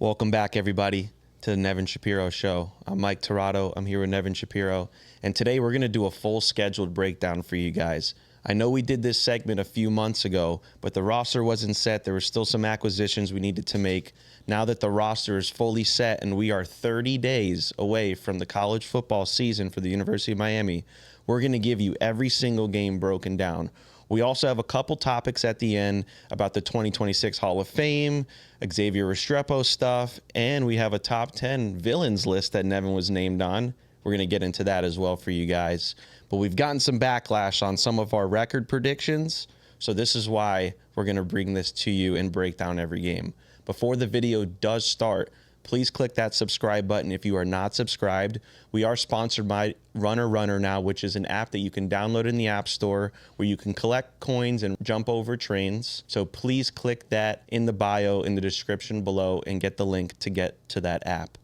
Welcome back, everybody, to the Nevin Shapiro Show. I'm Mike Tirado. I'm here with Nevin Shapiro. And today we're going to do a full scheduled breakdown for you guys. I know we did this segment a few months ago, but the roster wasn't set. There were still some acquisitions we needed to make. Now that the roster is fully set and we are 30 days away from the college football season for the University of Miami, we're going to give you every single game broken down. We also have a couple topics at the end about the 2026 Hall of Fame, Xavier Restrepo stuff, and we have a top 10 villains list that Nevin was named on. We're going to get into that as well for you guys. But we've gotten some backlash on some of our record predictions, so this is why we're going to bring this to you and break down every game. Before the video does start, please click that subscribe button if you are not subscribed. We are sponsored by Runner now, which is an app that you can download in the App Store where you can collect coins and jump over trains. So please click that in the bio, in the description below, and get the link to get to that app.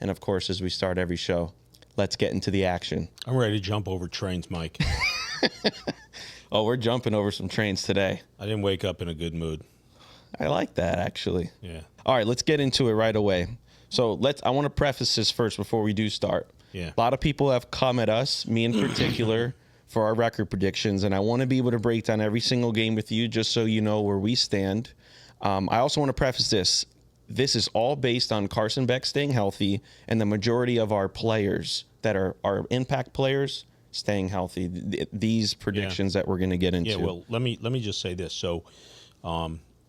And of course, as we start every show, let's get into the action. I'm ready to jump over trains, Mike. Oh, we're jumping over some trains today. I didn't wake up in a good mood. I like that, actually. Yeah. All right, let's get into it right away. So I want to preface this first before we do start. Yeah. A lot of people have come at us, me in particular, for our record predictions, and I want to be able to break down every single game with you just so you know where we stand. I also want to preface this. This is all based on Carson Beck staying healthy and the majority of our players that are our impact players staying healthy. These predictions that we're going to get into. Yeah, well, let me just say this. So,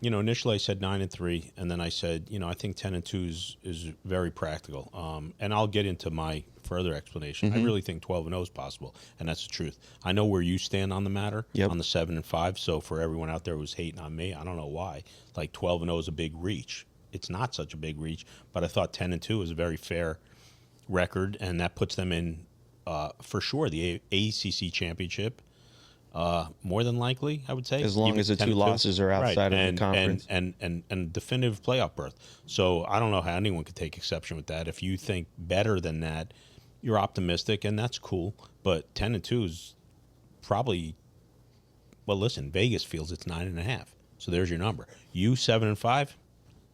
initially I said 9-3, and then I said, I think 10-2 is very practical. And I'll get into my further explanation. I really think 12-0 is possible, and that's the truth. I know where you stand on the matter, on the 7-5. So for everyone out there who's hating on me, I don't know why. Like 12-0 is a big reach. It's not such a big reach, but I thought 10-2 is a very fair record, and that puts them in, for sure, the ACC championship. More than likely, I would say, as long as the two losses are outside of the conference, and definitive playoff berth. So I don't know how anyone could take exception with that. If you think better than that, you're optimistic, and that's cool. But 10-2 is probably, well, listen, Vegas feels it's 9.5. So there's your number. You 7-5,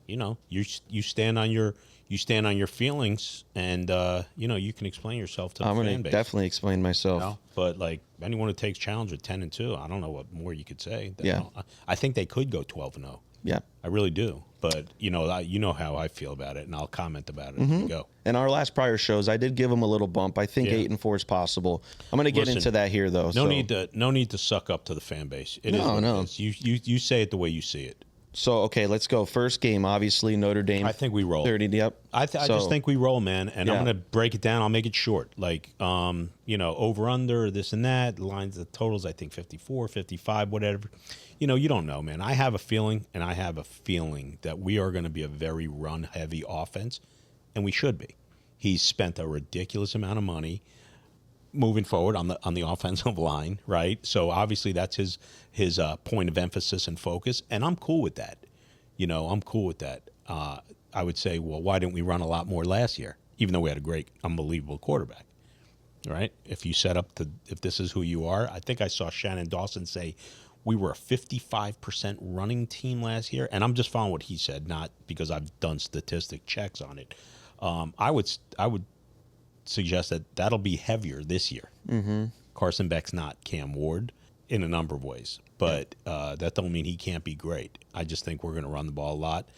you stand on your feelings, and you can explain yourself to the fan base. I'm going to definitely explain myself. But like anyone who takes challenge with 10-2, I don't know what more you could say. Yeah, I think they could go 12-0. Yeah, I really do. But you know how I feel about it, and I'll comment about it as we go. In our last prior shows, I did give them a little bump. I think 8-4 is possible. I'm going to get into that here, though. No need to suck up to the fan base. It is. You say it the way you see it. So, okay, let's go. First game, obviously, Notre Dame. I think we roll. 30, yep. I just think we roll, man. And I'm going to break it down. I'll make it short. Like, over, under, this and that. The lines, the totals, I think 54, 55, whatever. You don't know, man. I have a feeling that we are going to be a very run-heavy offense, and we should be. He's spent a ridiculous amount of money moving forward on the offensive line, right? So obviously that's his point of emphasis and focus, and I'm cool with that. I'm cool with that. I would say, well, why didn't we run a lot more last year, even though we had a great, unbelievable quarterback, right? If you set up if this is who you are, I think I saw Shannon Dawson say we were a 55% running team last year, and I'm just following what he said, not because I've done statistic checks on it. I would suggest that'll be heavier this year. Carson Beck's not Cam Ward in a number of ways, but that don't mean he can't be great. I just think we're going to run the ball a lot,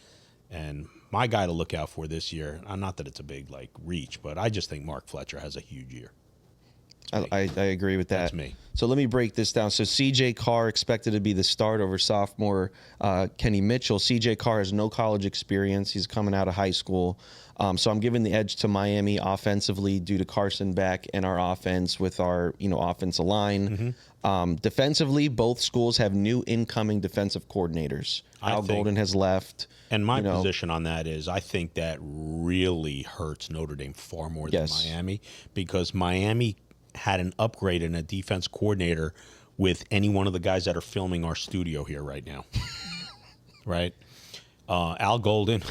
and my guy to look out for this year, not that it's a big reach, but I just think Mark Fletcher has a huge year. I agree with that. That's me. So let me break this down. So C.J. Carr expected to be the start over sophomore Kenny Mitchell. C.J. Carr has no college experience. He's coming out of high school. So I'm giving the edge to Miami offensively due to Carson Beck and our offense with our offensive line. Defensively, both schools have new incoming defensive coordinators. Al Golden has left. And my position on that is I think that really hurts Notre Dame far more than Miami, because Miami had an upgrade in a defense coordinator with any one of the guys that are filming our studio here right now. Right? Al Golden,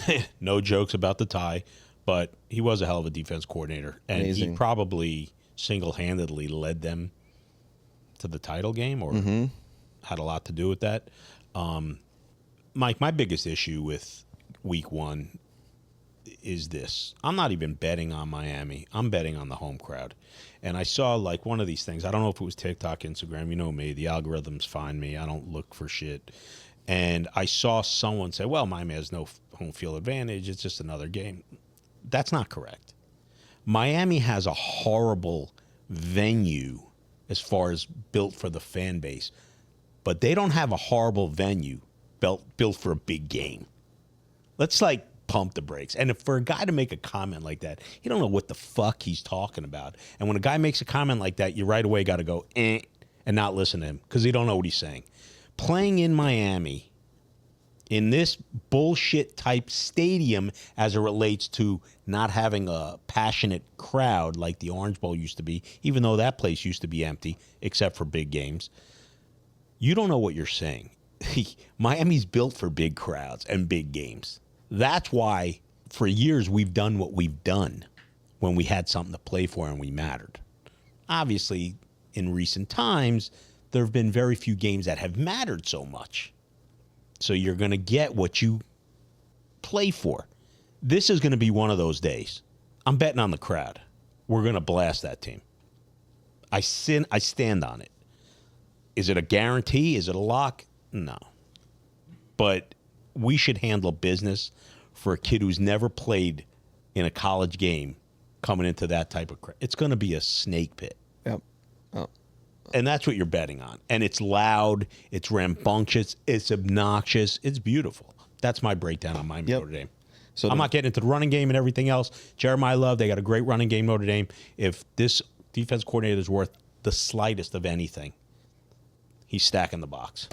no jokes about the tie, but he was a hell of a defense coordinator. And he probably single-handedly led them to the title game or had a lot to do with that. Mike, my biggest issue with week one is this. I'm not even betting on Miami. I'm betting on the home crowd. And I saw like one of these things. I don't know if it was TikTok, Instagram. You know me. The algorithms find me. I don't look for shit. And I saw someone say, well, Miami has no home field advantage. It's just another game. That's not correct. Miami has a horrible venue as far as built for the fan base. But they don't have a horrible venue built for a big game. Let's like pump the brakes. And if for a guy to make a comment like that, you don't know what the fuck he's talking about. And when a guy makes a comment like that, you right away got to go, and not listen to him because you don't know what he's saying. Playing in Miami in this bullshit type stadium as it relates to not having a passionate crowd like the Orange Bowl used to be, even though that place used to be empty except for big games, you don't know what you're saying. Miami's built for big crowds and big games. That's why for years we've done what we've done when we had something to play for and we mattered. Obviously, in recent times, there have been very few games that have mattered so much. So you're going to get what you play for. This is going to be one of those days. I'm betting on the crowd. We're going to blast that team. I stand on it. Is it a guarantee? Is it a lock? No. But we should handle business for a kid who's never played in a college game coming into that type of crowd. It's going to be a snake pit. Yep. Oh. And that's what you're betting on. And it's loud, it's rambunctious, it's obnoxious, it's beautiful. That's my breakdown on Miami Notre Dame. So I'm not getting into the running game and everything else. Jeremiah Love, they got a great running game, Notre Dame. If this defense coordinator is worth the slightest of anything, he's stacking the box.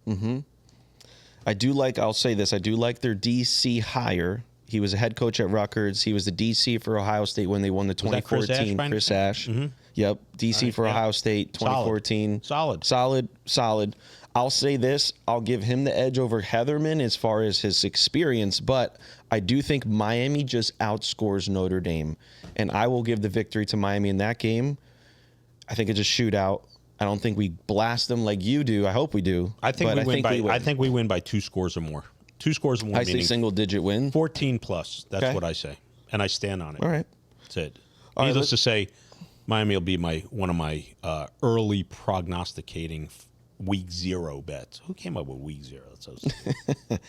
Mm-hmm. I'll say this, I do like their DC hire. He was a head coach at Rutgers. He was the DC for Ohio State when they won the 2014. Chris Ash. Mm-hmm. Yep. DC for Ohio State, 2014. Solid. I'll say this. I'll give him the edge over Heatherman as far as his experience, but I do think Miami just outscores Notre Dame, and I will give the victory to Miami in that game. I think it's a shootout. I don't think we blast them like you do. I hope we do. I think we win by 2 scores or more. 2 scores or more. I say single-digit win. 14 plus. That's what I say, and I stand on it. All right. That's it. Needless to say, Miami will be one of my early prognosticating week 0 bets. Who came up with week 0? That's so stupid.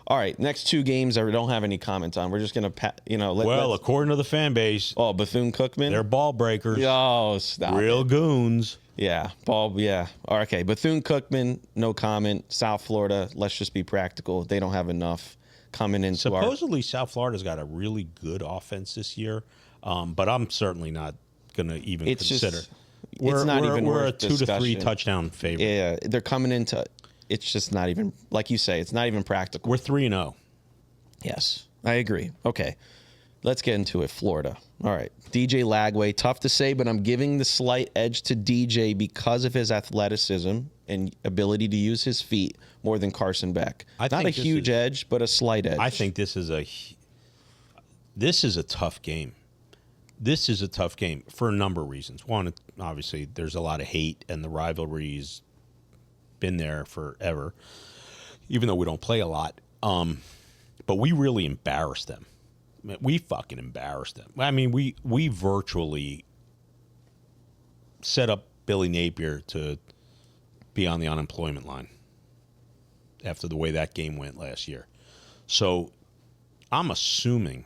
All right, next 2 games I don't have any comments on. We're just going to, according to the fan base. Oh, Bethune-Cookman? They're ball breakers. Oh, stop Real goons. Yeah, yeah. Okay, Bethune-Cookman, no comment. South Florida, let's just be practical. They don't have enough coming into Supposedly, South Florida's got a really good offense this year, but I'm certainly not going to even consider. We're a 2 to 3 touchdown favorite. Yeah, they're coming into. It's just not even, like you say, it's not even practical. We're 3-0. Yes, I agree. Okay, let's get into it. Florida. All right, DJ Lagway. Tough to say, but I'm giving the slight edge to DJ because of his athleticism and ability to use his feet more than Carson Beck. Not a huge edge, but a slight edge. I think this is a tough game. This is a tough game for a number of reasons. One, obviously, there's a lot of hate, and the rivalry's been there forever, even though we don't play a lot. But we really embarrassed them. We fucking embarrassed them. I mean, we virtually set up Billy Napier to be on the unemployment line after the way that game went last year. So I'm assuming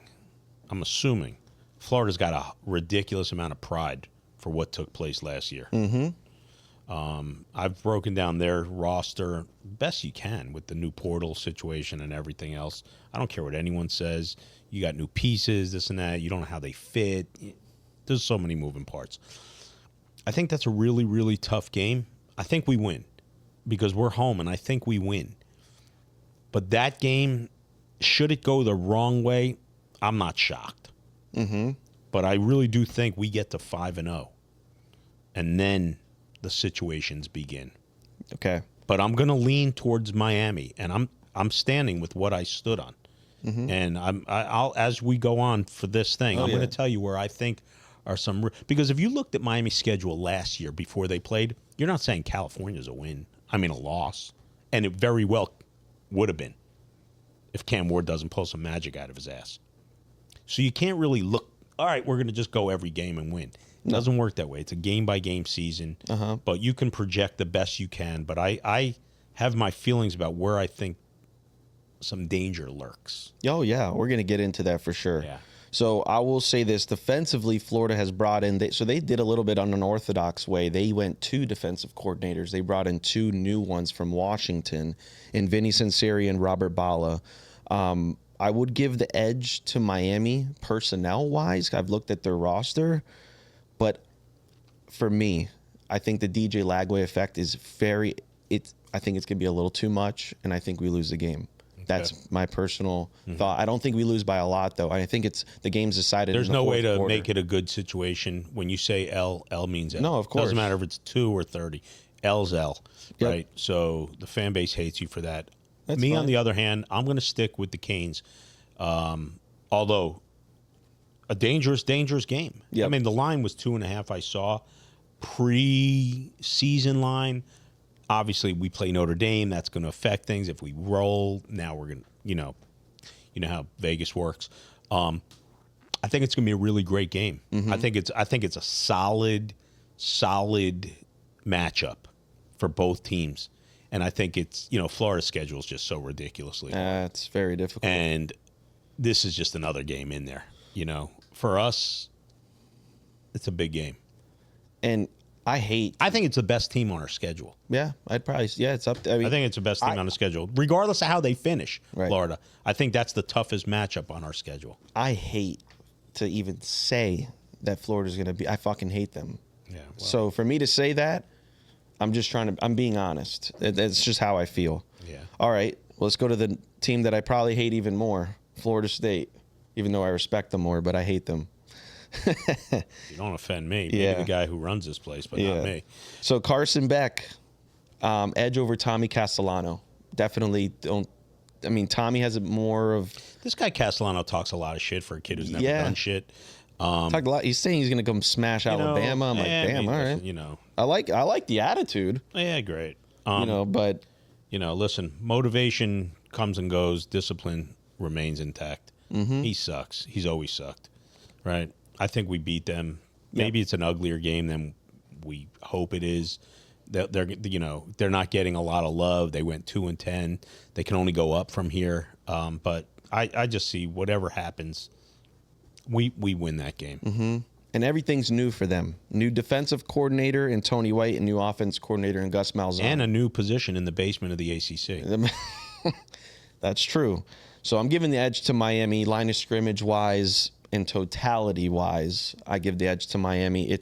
Florida's got a ridiculous amount of pride for what took place last year. Mm-hmm. I've broken down their roster best you can with the new portal situation and everything else. I don't care what anyone says. You got new pieces, this and that. You don't know how they fit. There's so many moving parts. I think that's a really, really tough game. I think we win because we're home, and I think we win. But that game, should it go the wrong way, I'm not shocked. Mm-hmm. But I really do think we get to 5-0, and then the situations begin. Okay. But I'm going to lean towards Miami, and I'm standing with what I stood on. Mm-hmm. And I'll as we go on for this thing, I'm going to tell you where I think are some, because if you looked at Miami's schedule last year before they played, you're not saying California's a win. I mean a loss, and it very well would have been if Cam Ward doesn't pull some magic out of his ass. So you can't really look, all right, we're going to just go every game and win. It doesn't work that way. It's a game-by-game season, but you can project the best you can. But I have my feelings about where I think some danger lurks. Oh, yeah. We're going to get into that for sure. Yeah. So I will say this. Defensively, Florida has brought in, so they did a little bit on an orthodox way. They went 2 defensive coordinators. They brought in 2 new ones from Washington in Vinny Cincinnati and Robert Bala. I would give the edge to Miami personnel-wise. I've looked at their roster. But for me, I think the DJ Lagway effect is I think it's going to be a little too much, and I think we lose the game. Okay. That's my personal thought. I don't think we lose by a lot, though. I think the game's decided. There's in the no way to quarter. make it a good situation. When you say L means L. No, of course. Doesn't matter if it's 2 or 30. L's L, Yep. right? So the fan base hates you for that. That's Me, fine. on the other hand, I'm going to stick with the Canes. Although a dangerous game. Yep. I mean, the line was 2.5. I saw pre-season line. Obviously, we play Notre Dame. That's going to affect things. If we roll, now we're going to, you know how Vegas works. I think it's going to be a really great game. I think it's a solid matchup for both teams, and I think it's Florida's schedule is just so ridiculously hard. It's very difficult. And this is just another game in there. For us, it's a big game. And I think it's the best team on our schedule. Yeah, it's up there. I think it's the best team on the schedule, regardless of how they finish. Right. Florida, I think that's the toughest matchup on our schedule. I hate to even say that Florida's going to be. I fucking hate them. Yeah. Well, So for me to say that, I'm being honest. That's just how I feel. Yeah. All right, let's go to the team that I probably hate even more, Florida State, even though I respect them more, but I hate them. you don't offend me. Maybe the guy who runs this place, but not me. So Carson Beck, edge over Tommy Castellano. Definitely don't. I mean, Tommy has more of. This guy Castellano talks a lot of shit for a kid who's never done shit. Talked a lot. He's saying he's going to come smash Alabama. I'm like, damn, all right. I like the attitude. Yeah, great. But listen, motivation comes and goes. Discipline remains intact. He sucks. He's always sucked, right? I think we beat them. Maybe it's an uglier game than we hope it is. They're not getting a lot of love. They went 2-10. They can only go up from here. But I just see whatever happens, we win that game. And everything's new for them. New defensive coordinator in Tony White and new offense coordinator in Gus Malzahn. And a new position in the basement of the ACC. That's true. So I'm giving the edge to Miami, line of scrimmage wise and totality wise. I give the edge to Miami.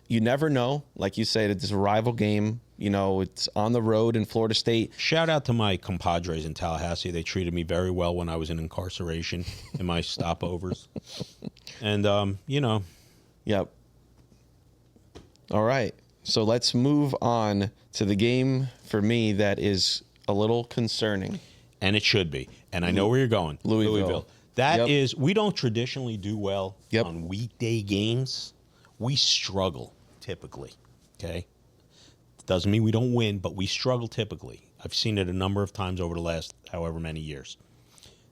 You never know. Like you said, it's a rival game. It's on the road in Florida State. Shout out to my compadres in Tallahassee. They treated me very well when I was in incarceration in my stopovers. And, Yep. All right. So let's move on to the game for me that is a little concerning. And it should be. And I know where you're going. Louisville. That is, we don't traditionally do well Yep. on weekday games. We struggle typically, okay? Doesn't mean we don't win, but we struggle typically. I've seen it a number of times over the last however many years.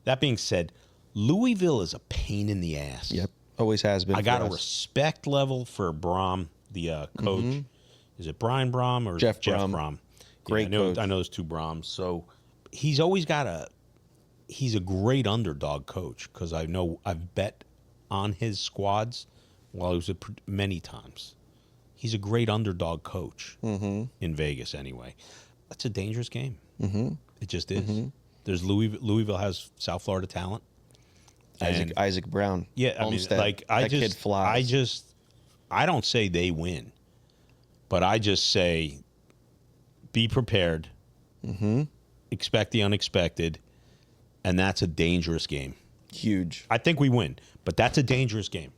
That being said, Louisville is a pain in the ass. Yep. Always has been. I got a respect level for Brom, the coach. Is it Brian Brom or Jeff Brom? Brom. Great coach. coach. I know there's 2 Broms. So he's always got he's a great underdog coach because I know I've bet on his squads while he was many times. He's a great underdog coach in Vegas anyway. That's a dangerous game. It just is. There's Louisville has South Florida talent. Isaac Brown. Yeah, Olmstead. that kid flies. I don't say they win, but I just say be prepared, expect the unexpected, and that's a dangerous game. Huge. I think we win, but that's a dangerous game.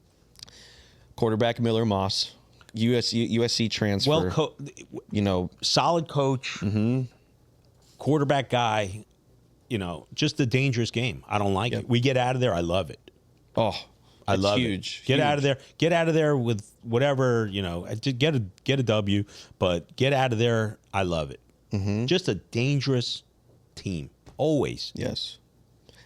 Quarterback Miller Moss, USC transfer. Well, solid coach, quarterback guy. Just a dangerous game. I don't like it. We get out of there. I love it. Oh, I love huge. it. Get out of there. Get out of there with whatever, get a W, but get out of there. I love it. Just a dangerous team. Always. Yes.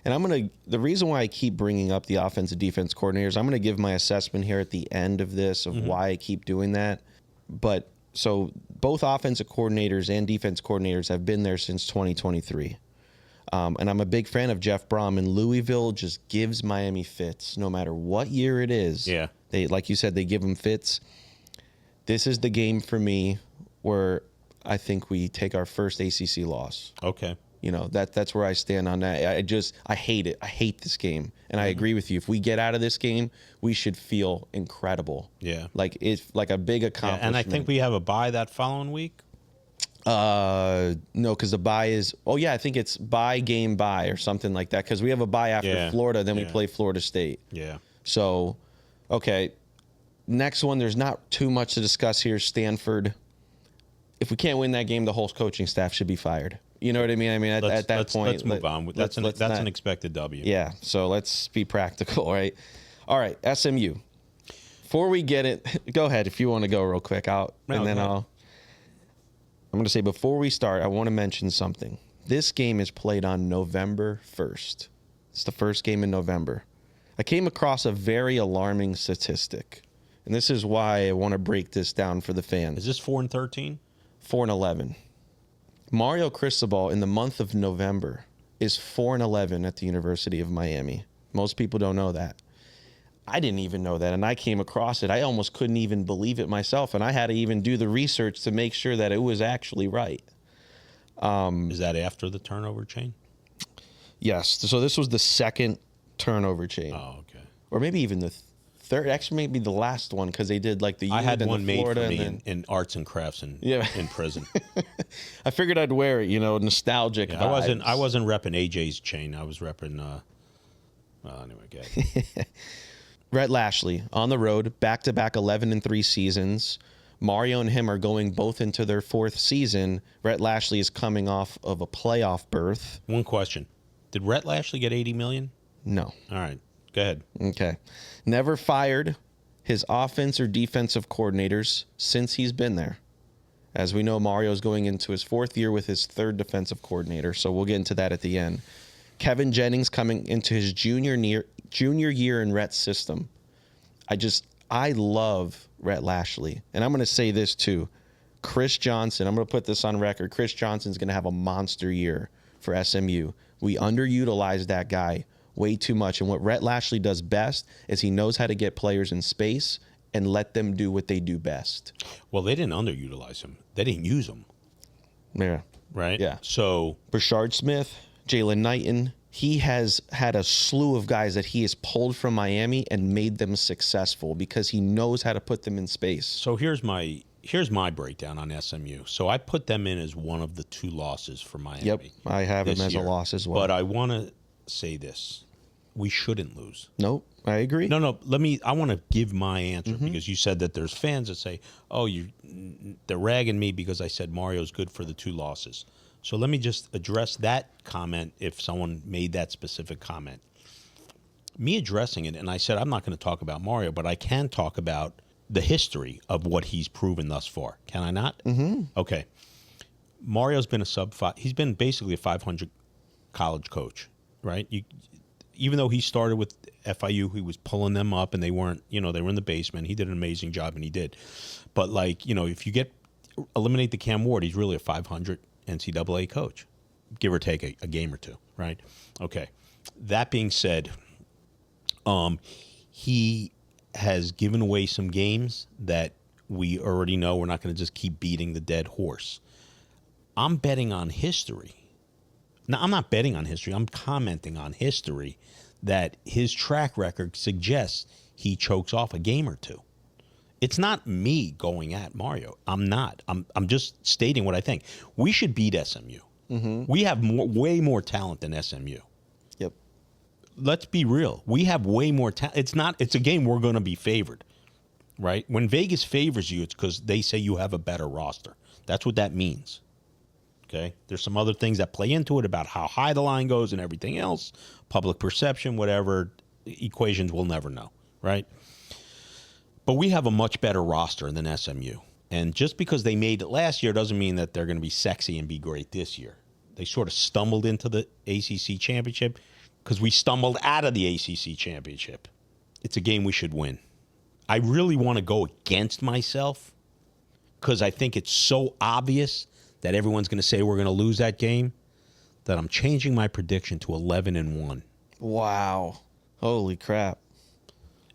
And the reason why I keep bringing up the offensive defense coordinators, I'm going to give my assessment here at the end of this of why I keep doing that. But so both offensive coordinators and defense coordinators have been there since 2023. And I'm a big fan of Jeff Brom, and Louisville just gives Miami fits no matter what year it is. Yeah. They, like you said, they give them fits. This is the game for me where I think we take our first ACC loss. Okay. You know, that's where I stand on that. I hate it. I hate this game. And I agree with you. If we get out of this game, we should feel incredible. Yeah. Like it's like a big accomplishment. And I think we have a bye that following week. No, because the bye is, I think it's game bye or something like that. Because we have a bye after Florida, then we play Florida State. Yeah. So, okay. Next one, there's not too much to discuss here. Stanford. If we can't win that game, the whole coaching staff should be fired. You know what I mean? I mean, at that point, let's move on. That's an expected W. Yeah. So let's be practical, right? All right, SMU. Before we get it, go ahead if you want to go real quick out, I'm going to say before we start, I want to mention something. This game is played on November 1st. It's the first game in November. I came across a very alarming statistic, and this is why I want to break this down for the fans. Is this 4-13? 4-11. Mario Cristobal in the month of November is 4-11 at the University of Miami. Most people don't know that. I didn't even know that, and I came across it. I almost couldn't even believe it myself, and I had to even do the research to make sure that it was actually right. Is that after the turnover chain? Yes. So this was the second turnover chain. Oh, okay. Or maybe even the third. Actually, maybe the last one because they did like the I had one made Florida for me in arts and crafts in prison. I figured I'd wear it, nostalgic vibes. I wasn't repping AJ's chain. I was repping anyway, go ahead. Rhett Lashley on the road, back-to-back 11-3 seasons. Mario and him are going both into their fourth season. Rhett Lashley is coming off of a playoff berth. One question. Did Rhett Lashley get $80 million? No. All right. Go ahead. Okay. Never fired his offense or defensive coordinators since he's been there. As we know, Mario's going into his fourth year with his third defensive coordinator, so we'll get into that at the end. Kevin Jennings coming into his junior year in Rhett's system. I love Rhett Lashley. And I'm going to say this too. Chris Johnson, I'm going to put this on record. Chris Johnson's going to have a monster year for SMU. We underutilized that guy way too much. And what Rhett Lashley does best is he knows how to get players in space and let them do what they do best. Well, they didn't underutilize him. They didn't use him. Yeah. Right? Yeah. So Brashard Smith, Jalen Knighton, he has had a slew of guys that he has pulled from Miami and made them successful because he knows how to put them in space. So here's my breakdown on SMU. So I put them in as one of the two losses for Miami. Yep, I have him as year. a loss as well. But I want to say this. We shouldn't lose. Nope, I agree. No, I want to give my answer because you said that there's fans that say, oh, they're ragging me because I said Mario's good for the two losses. So let me just address that comment if someone made that specific comment. Me addressing it, and I said I'm not going to talk about Mario, but I can talk about the history of what he's proven thus far. Can I not? Mm-hmm. Okay. Mario's been a sub-5. He's been basically a 500 college coach, right? Even though he started with FIU, he was pulling them up, and they weren't, they were in the basement. He did an amazing job, and he did. But, if you eliminate the Cam Ward, he's really a 500 NCAA coach, give or take a game or two, right? Okay. That being said, he has given away some games that we already know. We're not going to just keep beating the dead horse. I'm betting on history. Now, I'm not betting on history. I'm commenting on history that his track record suggests he chokes off a game or two. It's not me going at Mario. I'm not. I'm just stating what I think. We should beat SMU. Mm-hmm. We have way more talent than SMU. Yep. Let's be real. We have way more talent. It's a game we're going to be favored, right? When Vegas favors you, it's because they say you have a better roster. That's what that means. Okay? There's some other things that play into it about how high the line goes and everything else, public perception, whatever, equations we'll never know, right? But we have a much better roster than SMU. And just because they made it last year doesn't mean that they're going to be sexy and be great this year. They sort of stumbled into the ACC championship, because we stumbled out of the ACC championship. It's a game we should win. I really want to go against myself because I think it's so obvious that everyone's going to say we're going to lose that game that I'm changing my prediction to 11-1. Wow. Holy crap.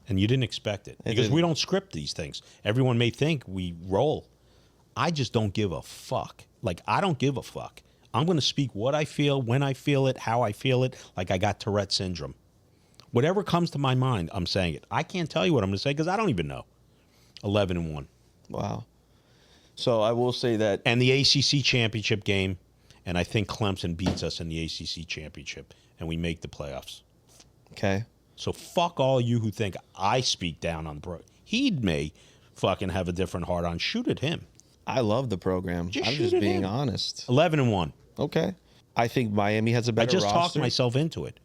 And you didn't expect it because we don't script these things. Everyone may think we roll. I just don't give a fuck. Like, I don't give a fuck. I'm going to speak what I feel, when I feel it, how I feel it, like I got Tourette syndrome. Whatever comes to my mind, I'm saying it. I can't tell you what I'm going to say because I don't even know. 11-1. Wow. So I will say that. And the ACC championship game, and I think Clemson beats us in the ACC championship, and we make the playoffs. Okay. So fuck all you who think I speak down on the pro. He may fucking have a different heart on. Shoot at him. I love the program. I'm just being honest. 11-1. Okay. I think Miami has a better roster. I just talked myself into it.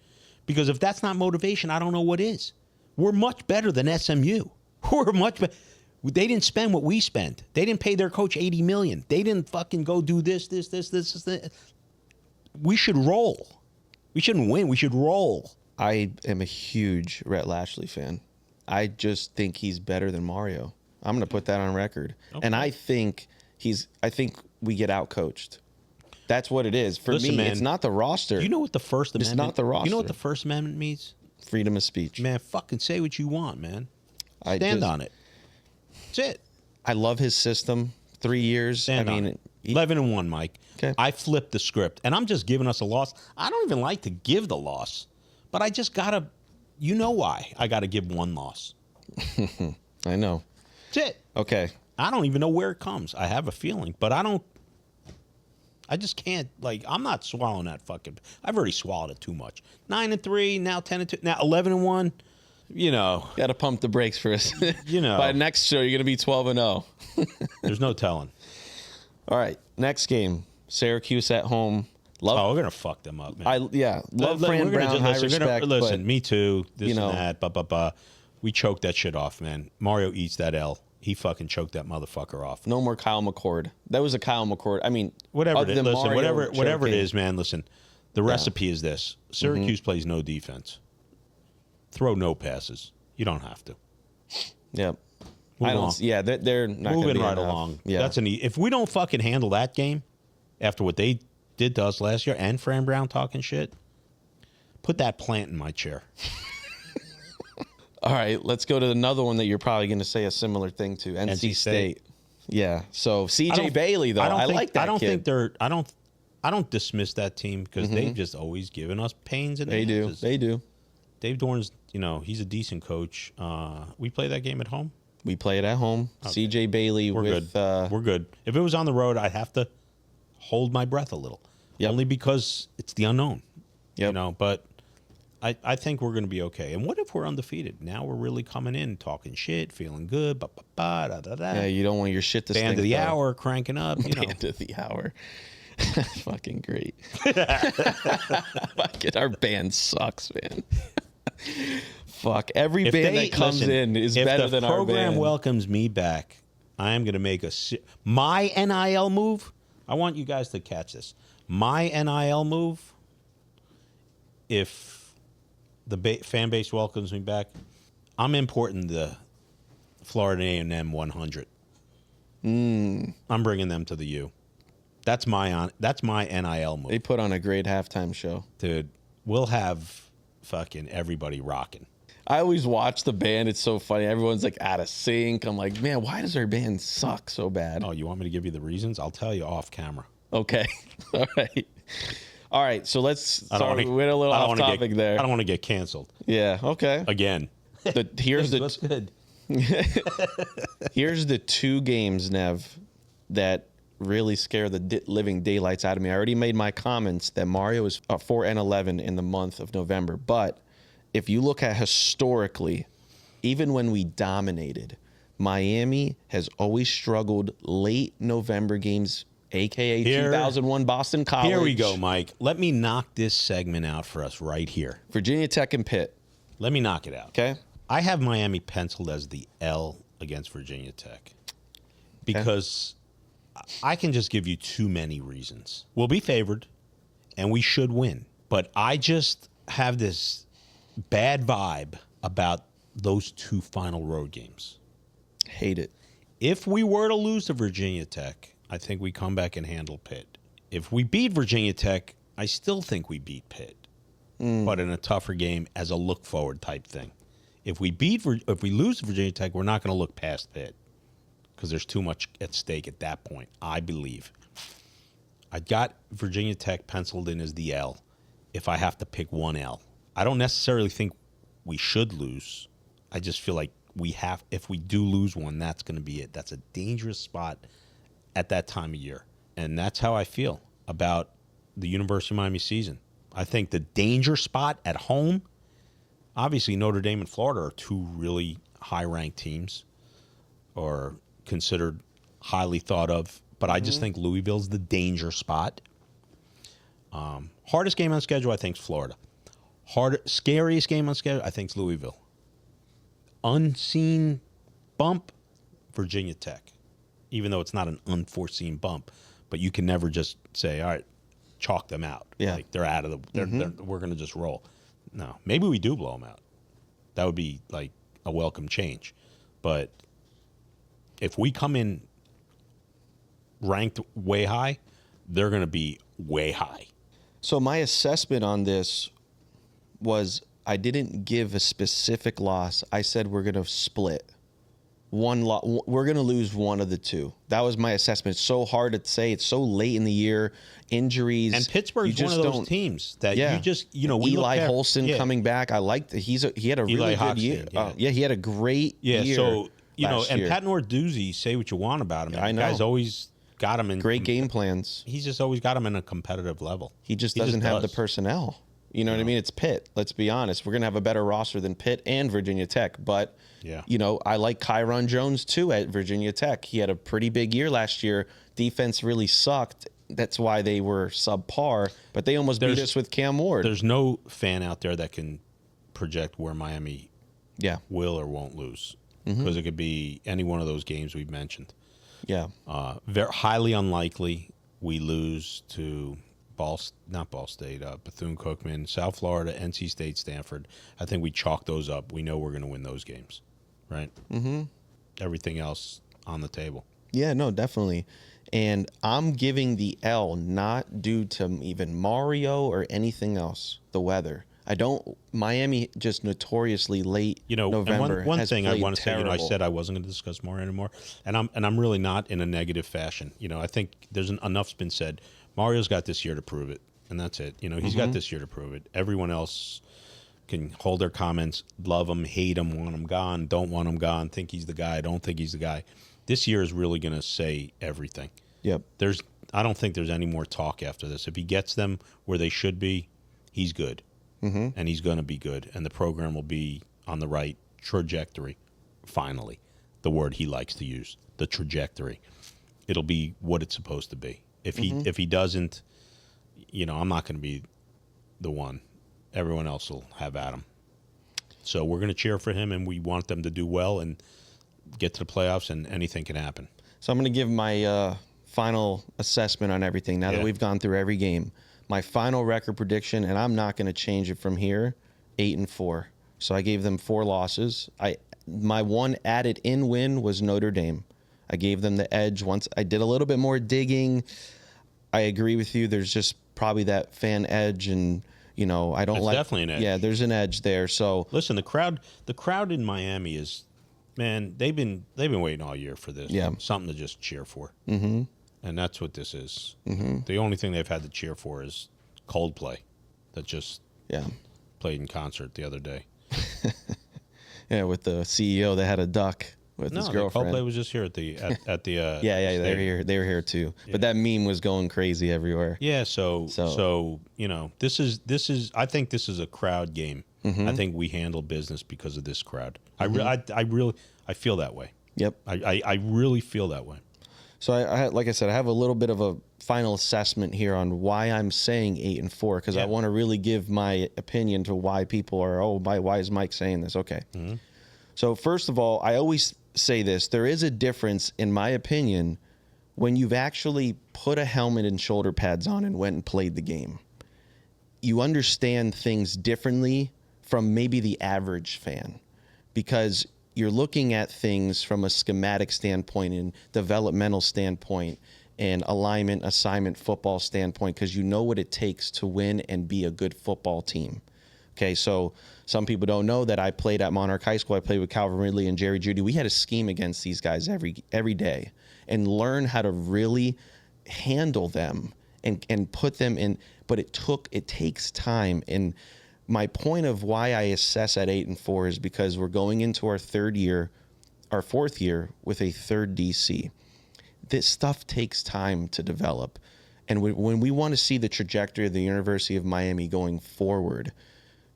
Because if that's not motivation, I don't know what is. We're much better than SMU. We're much better. They didn't spend what we spent. They didn't pay their coach $80 million. They didn't fucking go do this. We should roll. We shouldn't win. We should roll. I am a huge Rhett Lashley fan. I just think he's better than Mario. I'm going to put that on record. Okay. And I think we get outcoached. That's what it is. For me, man, it's not the roster. You know what the First Amendment... It's not the roster. You know what the First Amendment means? Freedom of speech. Man, fucking say what you want, man. Stand on it. That's it. I love his system. 3 years. Stand on it. 11-1, Mike. Okay. I flipped the script, and I'm just giving us a loss. I don't even like to give the loss, but I just got to... You know why I got to give one loss. I know. That's it. Okay. I don't even know where it comes. I have a feeling, but I just can't, like, I'm not swallowing that fucking... I've already swallowed it too much. 9-3, now 10-2, now 11-1. You know. Got to pump the brakes for us. You know. By next show, you're going to be 12-0. There's no telling. All right. Next game. Syracuse at home. We're going to fuck them up, man. Love Fran Brown, high respect. Listen, me too. This and that, We choked that shit off, man. Mario eats that L. He fucking choked that motherfucker off. No more Kyle McCord. That was a Kyle McCord. I mean, whatever it is. Listen, whatever it is, man. Listen, the recipe is this: Syracuse plays no defense, throw no passes. You don't have to. Yep. They're not moving right enough. along. Yeah. That's if we don't fucking handle that game after what they did to us last year, and Fran Brown talking shit, put that plant in my chair. All right, let's go to another one that you're probably going to say a similar thing to. NC State. Yeah. So CJ Bailey, though, I like that kid. I don't dismiss that team because they've just always given us pains in the asses. They do. Dave Dorn's, he's a decent coach. We play that game at home. We play it at home. Okay. CJ Bailey. We're good. We're good. If it was on the road, I'd have to hold my breath a little. Yep. Only because it's the unknown. Yep. But I think we're going to be okay. And what if we're undefeated? Now we're really coming in, talking shit, feeling good. Yeah, you don't want your shit to stink. Band of the hour, cranking up. Band of the hour. Fucking great. Our band sucks, man. Fuck. Every band that comes in is better than our band. If the program welcomes me back, I am going to make my NIL move. I want you guys to catch this. My NIL move, if the fan base welcomes me back, I'm importing the Florida A&M 100. I'm bringing them to the U. That's my NIL move. They put on a great halftime show. Dude, we'll have fucking everybody rocking. I always watch the band. It's so funny. Everyone's like out of sync. I'm like, man, why does our band suck so bad? Oh, you want me to give you the reasons? I'll tell you off camera. Okay. All right. So let's. Sorry, we went a little off topic there. I don't want to get canceled. Yeah. Okay. Again. What's good? Here's the two games, Nev, that really scare the living daylights out of me. I already made my comments that Mario is 4-11 in the month of November, but if you look at historically, even when we dominated, Miami has always struggled late November games, a.k.a. 2001 Boston College. Here we go, Mike. Let me knock this segment out for us right here. Virginia Tech and Pitt. Let me knock it out. Okay. I have Miami penciled as the L against Virginia Tech because I can just give you too many reasons. We'll be favored, and we should win. But I just have this bad vibe about those 2 final road games. Hate it. If we were to lose to Virginia Tech, I think we come back and handle Pitt. If we beat Virginia Tech, I still think we beat Pitt, but in a tougher game as a look forward type thing. If we lose to Virginia Tech, we're not going to look past Pitt because there's too much at stake at that point, I believe. I got Virginia Tech penciled in as the L if I have to pick one L. I don't necessarily think we should lose. I just feel like if we do lose one, that's going to be it. That's a dangerous spot at that time of year. And that's how I feel about the University of Miami season. I think the danger spot at home, obviously Notre Dame and Florida are 2 really high-ranked teams or considered highly thought of, but I just think Louisville's the danger spot. Hardest game on schedule, I think, is Florida. Scariest game on schedule, I think, is Louisville. Unseen bump, Virginia Tech, even though it's not an unforeseen bump, but you can never just say, all right, chalk them out. Yeah. Like they're out of we're going to just roll. No, maybe we do blow them out. That would be like a welcome change. But if we come in ranked way high, they're going to be way high. So my assessment on this was I didn't give a specific loss. I said we're going to split. We're going to lose one of the 2. That was my assessment. It's so hard to say. It's so late in the year. Injuries. And Pittsburgh's one of those teams that you just, we Eli Holston coming back. I liked he had a really good year. He had a great year. So, and year. Pat Narduzzi, say what you want about him. I know. The guy's always got him in great game plans. He's just always got him in a competitive level. He just doesn't have the personnel. You know what I mean? It's Pitt. Let's be honest. We're going to have a better roster than Pitt and Virginia Tech. But, I like Kyron Jones, too, at Virginia Tech. He had a pretty big year last year. Defense really sucked. That's why they were subpar. But they almost beat us with Cam Ward. There's no fan out there that can project where Miami will or won't lose. Because it could be any one of those games we've mentioned. Yeah. Very highly unlikely we lose to Bethune-Cookman, South Florida, NC State, Stanford. I think we chalk those up. We know we're going to win those games, right? Mm-hmm. Everything else on the table. Yeah, no, definitely. And I'm giving the L not due to even Mario or anything else, the weather. Miami just notoriously late November. And one thing I want to say, terrible. I said I wasn't going to discuss Mario anymore, and I'm really not in a negative fashion. I think enough's been said. Mario's got this year to prove it, and that's it. He's got this year to prove it. Everyone else can hold their comments, love him, hate him, want him gone, don't want him gone, think he's the guy, don't think he's the guy. This year is really going to say everything. Yep. I don't think there's any more talk after this. If he gets them where they should be, he's good, and he's going to be good, and the program will be on the right trajectory. Finally, the word he likes to use, the trajectory. It'll be what it's supposed to be. If he doesn't, I'm not going to be the one. Everyone else will have at him. So we're going to cheer for him, and we want them to do well and get to the playoffs, and anything can happen. So I'm going to give my final assessment on everything now that we've gone through every game. My final record prediction, and I'm not going to change it from here, 8-4. So I gave them 4 losses. My one added in win was Notre Dame. I gave them the edge once I did a little bit more digging. I agree with you. There's just probably that fan edge, and I don't like. Definitely an edge. Yeah, there's an edge there. So listen, the crowd in Miami is, man, they've been waiting all year for this. Yeah, something to just cheer for. Mm-hmm. And that's what this is. Mm-hmm. The only thing they've had to cheer for is Coldplay, that just played in concert the other day. Yeah, with the CEO that had a duck. With his girlfriend. Coldplay was just here at the they were here too. Yeah. But that meme was going crazy everywhere. Yeah, so this is I think this is a crowd game. Mm-hmm. I think we handle business because of this crowd. Mm-hmm. I feel that way. Yep. I really feel that way. So I like I said, I have a little bit of a final assessment here on why I'm saying 8-4 because I want to really give my opinion to why people are why is Mike saying this? Okay. Mm-hmm. So first of all, I always say this. There is a difference, in my opinion, when you've actually put a helmet and shoulder pads on and went and played the game. you understand things differently from maybe the average fan, because you're looking at things from a schematic standpoint and developmental standpoint and alignment, assignment, football standpoint, because you know what it takes to win and be a good football team. Okay, so some people don't know that I played at Monarch High School. I played with Calvin Ridley and Jerry Jeudy. We had a scheme against these guys every day and learn how to really handle them and put them in. But it takes time. And my point of why I assess at 8-4 is because we're going into our fourth year with a third DC. This stuff takes time to develop. And when we want to see the trajectory of the University of Miami going forward,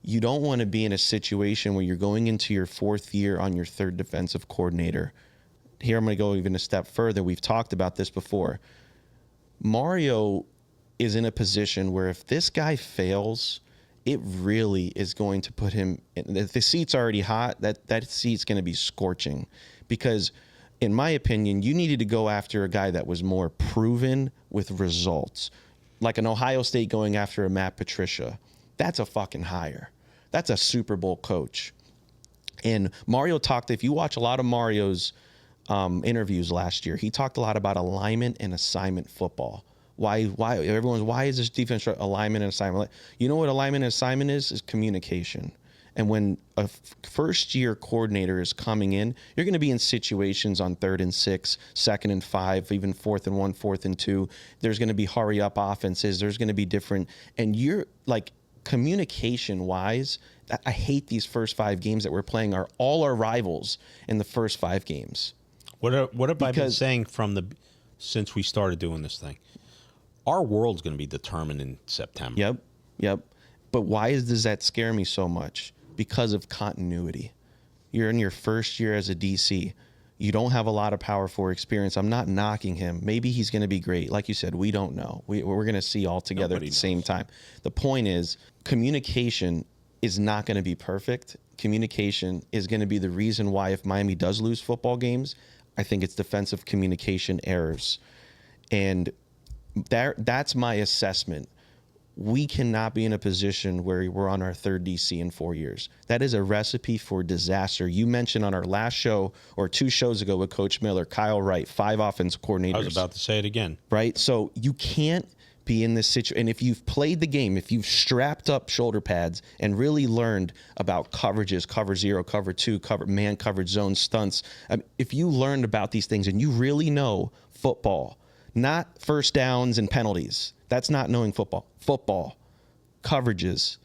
you don't want to be in a situation where you're going into your fourth year on your third defensive coordinator. Here, I'm going to go even a step further. We've talked about this before. Mario is in a position where if this guy fails, it really is going to put him, if the seat's already hot, that seat's going to be scorching. Because in my opinion, you needed to go after a guy that was more proven with results. Like an Ohio State going after a Matt Patricia. That's a fucking hire. That's a Super Bowl coach. And Mario talked, if you watch a lot of Mario's interviews last year, he talked a lot about alignment and assignment football. Why is this defense alignment and assignment? You know what alignment and assignment is communication. And when a first-year coordinator is coming in, you're going to be in situations on 3rd and 6, 2nd and 5, even 4th and 1, 4th and 2. There's going to be hurry-up offenses. There's going to be different. And you're like, communication-wise, I hate these first 5 games that we're playing are all our rivals in the first 5 games. What have I been saying since we started doing this thing? Our world's going to be determined in September. Yep. But why does that scare me so much? Because of continuity. You're in your first year as a DC. You don't have a lot of Power 4 experience. I'm not knocking him. Maybe he's going to be great. Like you said, we don't know. We're going to see all together at the same time. The point is, communication is not going to be perfect. Communication is going to be the reason why if Miami does lose football games, I think it's defensive communication errors. And that's my assessment. We cannot be in a position where we're on our third DC in 4 years. That is a recipe for disaster. You mentioned on our last show or 2 shows ago with Coach Miller, Kyle Wright, 5 offensive coordinators. I was about to say it again. Right? So you can't be in this situation. And if you've played the game, if you've strapped up shoulder pads and really learned about coverages, cover 0, cover 2, man coverage zone stunts, if you learned about these things and you really know football, not first downs and penalties. That's not knowing football. Football, coverages.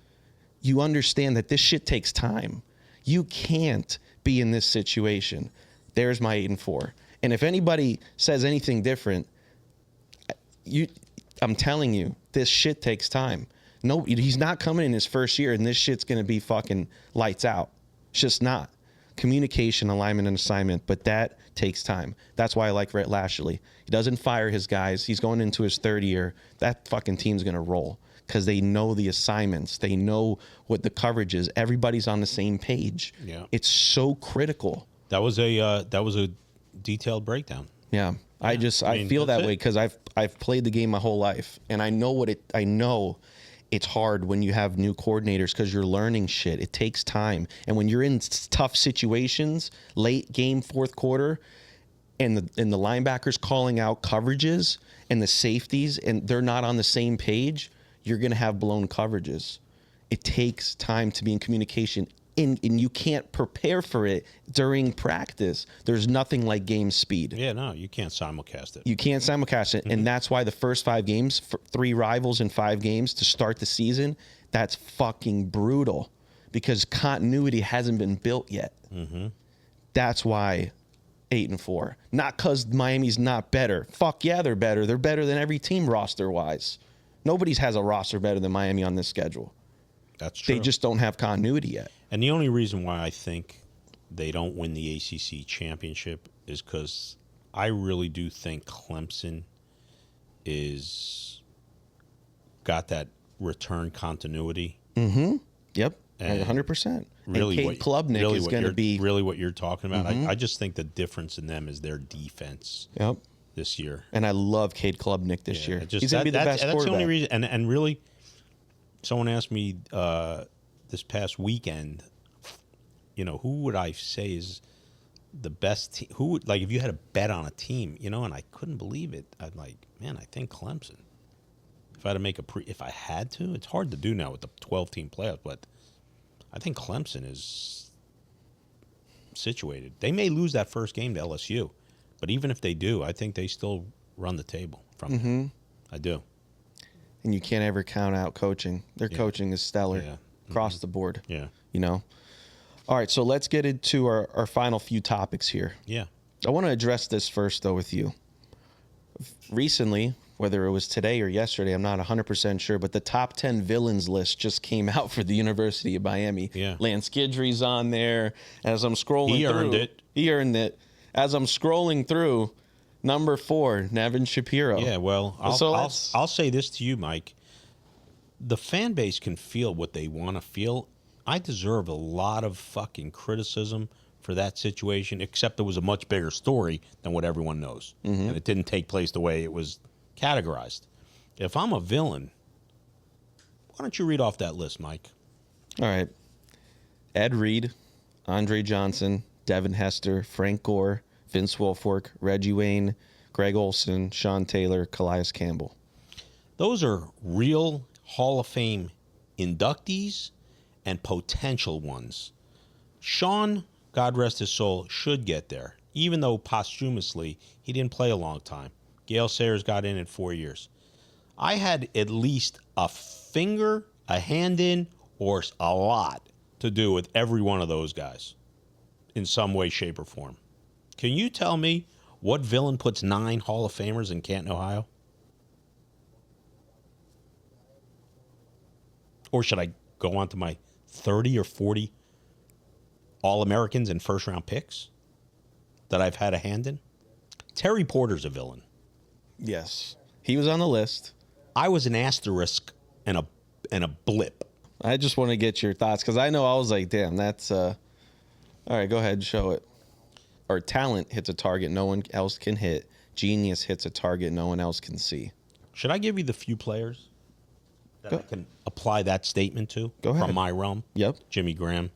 You understand that this shit takes time. You can't be in this situation. There's my 8-4. And if anybody says anything different, I'm telling you, this shit takes time. No, he's not coming in his first year and this shit's going to be fucking lights out. It's just not. Communication, alignment, and assignment, but that takes time. That's why I like Rhett Lashley. He doesn't fire his guys. He's going into his 3rd year. That fucking team's going to roll because they know the assignments. They know what the coverage is. Everybody's on the same page. Yeah. It's so critical. That was a detailed breakdown. Yeah. I feel that way because I've played the game my whole life, and I know it's hard when you have new coordinators because you're learning shit. It takes time. And when you're in tough situations, late game, 4th quarter, and the linebackers calling out coverages and the safeties, and they're not on the same page, you're going to have blown coverages. It takes time to be in communication, and you can't prepare for it during practice. There's nothing like game speed. Yeah, no, you can't simulcast it. You can't simulcast it, and that's why the first 5 games, 3 rivals in 5 games to start the season, that's fucking brutal because continuity hasn't been built yet. Mm-hmm. That's why 8-4. Not because Miami's not better. Fuck yeah, they're better. They're better than every team roster-wise. Nobody has a roster better than Miami on this schedule. That's true. They just don't have continuity yet. And the only reason why I think they don't win the ACC championship is because I really do think Clemson is got that return continuity. Mm-hmm. Yep. And 100%. Really, and Cade Klubnik is going to be really what you're talking about. Mm-hmm. I just think the difference in them is their defense. Yep. This year. And I love Cade Klubnik this year. He's going to be the best quarterback. That's the only reason. And really, someone asked me this past weekend, who would I say is the best team? Who would, like, if you had a bet on a team, and I couldn't believe it. I'm like, man, I think Clemson. If I had to make if I had to, it's hard to do now with the 12-team playoffs, but I think Clemson is situated. They may lose that first game to LSU, but even if they do, I think they still run the table from them. I do. And you can't ever count out coaching. Their coaching is stellar across the board. Yeah. All right, so let's get into our final few topics here. Yeah. I want to address this first, though, with you. Recently, whether it was today or yesterday, I'm not 100% sure, but the top 10 villains list just came out for the University of Miami. Yeah. Lance Guidry's on there. As I'm scrolling He earned it. He earned it. As I'm scrolling through, number 4, Nevin Shapiro. Yeah, well, I'll say this to you, Mike. The fan base can feel what they want to feel. I deserve a lot of fucking criticism for that situation, except it was a much bigger story than what everyone knows. And it didn't take place the way it was categorized. If I'm a villain, why don't you read off that list, Mike? All right. Ed Reed, Andre Johnson, Devin Hester, Frank Gore, Vince Wilfork, Reggie Wayne, Greg Olson, Sean Taylor, Calais Campbell. Those are real Hall of Fame inductees and potential ones. Sean, God rest his soul, should get there, even though posthumously he didn't play a long time. Gale Sayers got in at 4 years. I had at least a finger, a hand in, or a lot to do with every one of those guys in some way, shape, or form. Can you tell me what villain puts 9 Hall of Famers in Canton, Ohio? Or should I go on to my 30 or 40 All-Americans and first-round picks that I've had a hand in? Terry Porter's a villain. Yes. He was on the list. I was an asterisk and a blip. I just want to get your thoughts because I know I was like, damn, that's... All right, go ahead and show it. Or talent hits a target no one else can hit. Genius hits a target no one else can see. Should I give you the few players that I can apply that statement to from my realm? Yep. Jimmy Graham,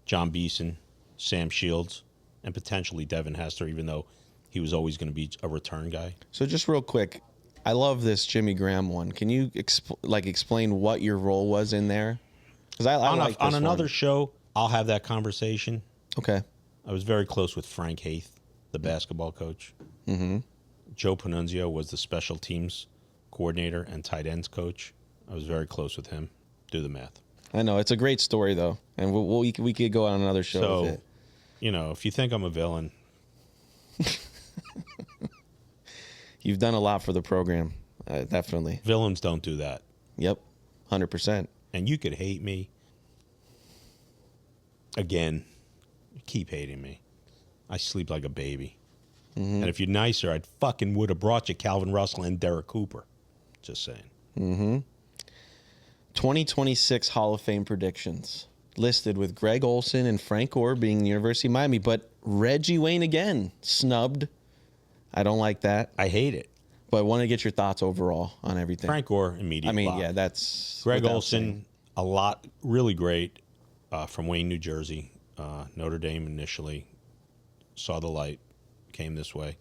John Beeson, Sam Shields, and potentially Devin Hester, even though he was always going to be a return guy. So just real quick, I love this Jimmy Graham one. Can you explain what your role was in there? Because I like this on another one. show, I'll have that conversation. Okay. I was very close with Frank Haith, the basketball coach. Mm-hmm. Joe Panunzio was the special teams coordinator and tight ends coach. I was very close with him. Do the math. I know. It's a great story, though. And we could go on another show with it. If you think I'm a villain. You've done a lot for the program. Definitely. Villains don't do that. Yep. 100%. And you could hate me. Again, keep hating me. I sleep like a baby. Mm-hmm. And if you're nicer, I fucking would have brought you Calvin Russell and Derek Cooper. Just saying. Mm-hmm. 2026 Hall of Fame predictions. Listed with Greg Olson and Frank Gore being the University of Miami, but Reggie Wayne again, snubbed. I don't like that. I hate it. But I want to get your thoughts overall on everything. Frank Gore, immediate block. Yeah, that's... Greg Olson, a lot, really great, from Wayne, New Jersey. Notre Dame initially saw the light, came this way.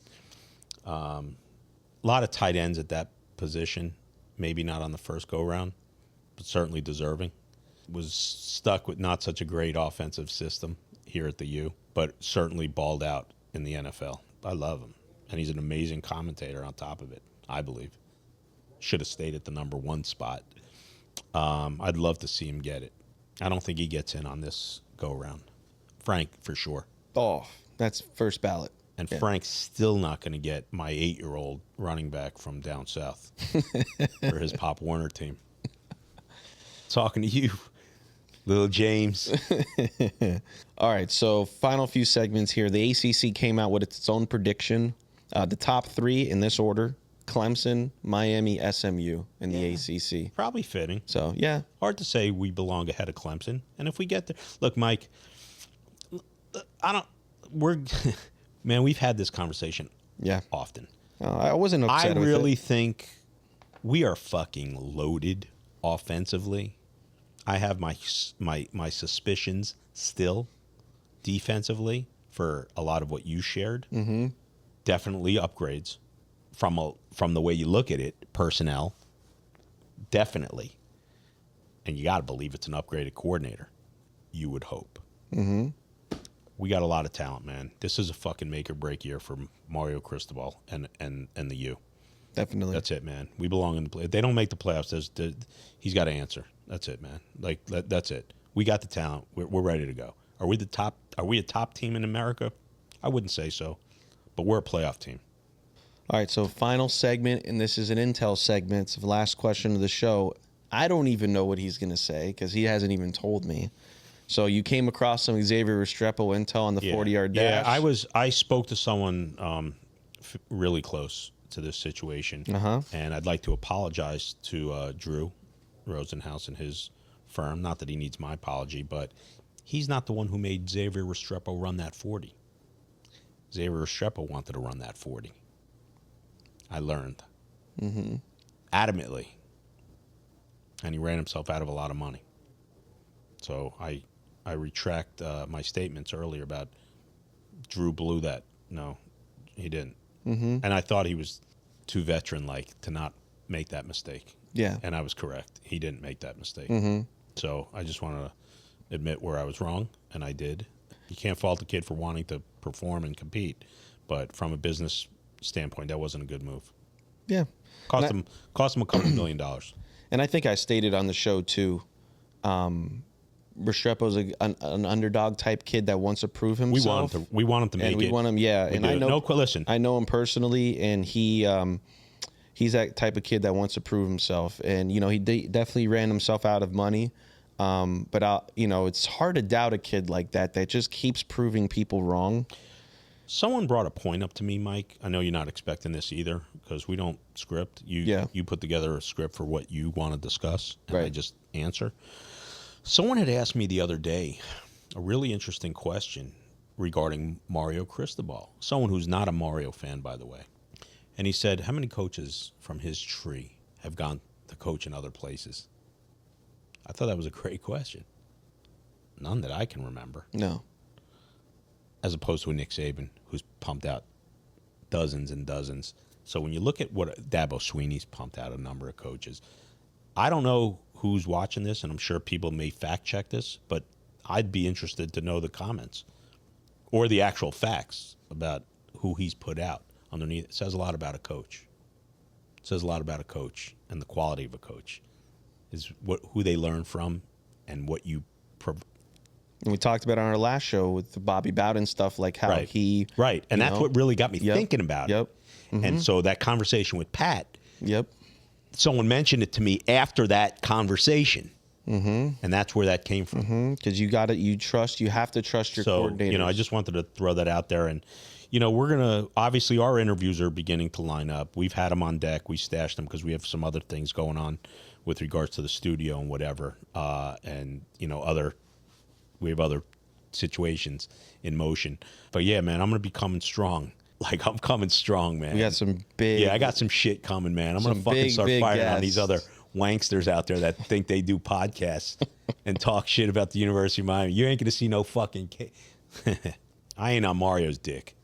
A lot of tight ends at that position, maybe not on the first go-round, but certainly deserving. Was stuck with not such a great offensive system here at the U, but certainly balled out in the NFL. I love him. And he's an amazing commentator on top of it, I believe. Should have stayed at the number 1 spot. I'd love to see him get it. I don't think he gets in on this go-around. Frank, for sure. Oh, that's first ballot. And Frank's still not going to get my 8-year-old running back from down south for his Pop Warner team. Talking to you, little James. All right, so final few segments here. The ACC came out with its own prediction. The top 3 in this order: Clemson, Miami, SMU in the ACC. Probably fitting. So, yeah. Hard to say we belong ahead of Clemson. And if we get there... Look, Mike, man, we've had this conversation often. I wasn't upset with it. I really think we are fucking loaded offensively. I have my suspicions still. Defensively, for a lot of what you shared, definitely upgrades from the way you look at it. Personnel, definitely, and you got to believe it's an upgraded coordinator. You would hope. We got a lot of talent, man. This is a fucking make or break year for Mario Cristobal and the U. Definitely. That's it, man. We belong in the play. If they don't make the playoffs, he's got to answer. That's it, man. Like that's it. We got the talent. We're ready to go. Are we the top? Are we a top team in America? I wouldn't say so, but we're a playoff team. All right, so final segment, and this is an intel segment. It's the last question of the show. I don't even know what he's going to say because he hasn't even told me. So you came across some Xavier Restrepo intel on the 40-yard dash? Yeah, I spoke to someone really close to this situation, and I'd like to apologize to Drew Rosenhaus and his firm. Not that he needs my apology, but he's not the one who made Xavier Restrepo run that 40. Xavier Restrepo wanted to run that 40. I learned. Adamantly. And he ran himself out of a lot of money. So I retract my statements earlier about Drew blew that. No, he didn't. And I thought he was too veteran-like to not make that mistake. Yeah. And I was correct. He didn't make that mistake. So I just want to admit where I was wrong, and I did. You can't fault the kid for wanting to perform and compete, but from a business standpoint, that wasn't a good move. Yeah. Cost him a couple $1 million. And I think I stated on the show, too, Restrepo's an underdog type kid that wants to prove himself. We want him to make it. We want him, yeah. And I know, listen, I know him personally, and he's that type of kid that wants to prove himself. And, you know, he definitely ran himself out of money. But it's hard to doubt a kid like that just keeps proving people wrong. Someone brought a point up to me, Mike. I know you're not expecting this either because we don't script. You put together a script for what you want to discuss, and I just answer. Someone had asked me the other day a really interesting question regarding Mario Cristobal, someone who's not a Mario fan, by the way. And he said, how many coaches from his tree have gone to coach in other places? I thought that was a great question. None that I can remember. No. As opposed to a Nick Saban, who's pumped out dozens and dozens. So when you look at what Dabo Sweeney's pumped out a number of coaches, I don't know who's watching this, and I'm sure people may fact check this, but I'd be interested to know the comments or the actual facts about who he's put out underneath. It says a lot about a coach. It says a lot about a coach and the quality of a coach is who they learn from and what you provide. And we talked about it on our last show with Bobby Bowden stuff, like how he... Right, and that's what really got me thinking about it. And so that conversation with Pat, someone mentioned it to me after that conversation, and that's where that came from. Because you have to trust your coordinators. I just wanted to throw that out there. And, we're going to... Obviously, our interviews are beginning to line up. We've had them on deck. We stashed them because we have some other things going on with regards to the studio and whatever. We have other situations in motion. But yeah, man, I'm going to be coming strong. Like, I'm coming strong, man. We got some big... Yeah, I got some shit coming, man. I'm going to fucking start firing on these other wanksters out there that think they do podcasts and talk shit about the University of Miami. You ain't going to see no fucking... I ain't on Mario's dick.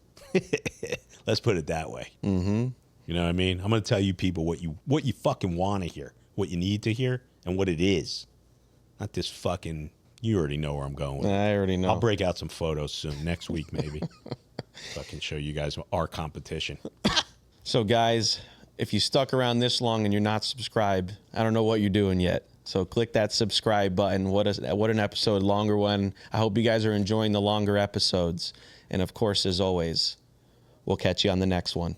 Let's put it that way. You know what I mean? I'm going to tell you people what you fucking want to hear, what you need to hear, and what it is. Not this fucking... You already know where I'm going with it. I already know. I'll break out some photos soon, next week maybe. So I can show you guys our competition. So, guys, if you stuck around this long and you're not subscribed, I don't know what you're doing yet. So click that subscribe button. What an episode, longer one. I hope you guys are enjoying the longer episodes. And, of course, as always, we'll catch you on the next one.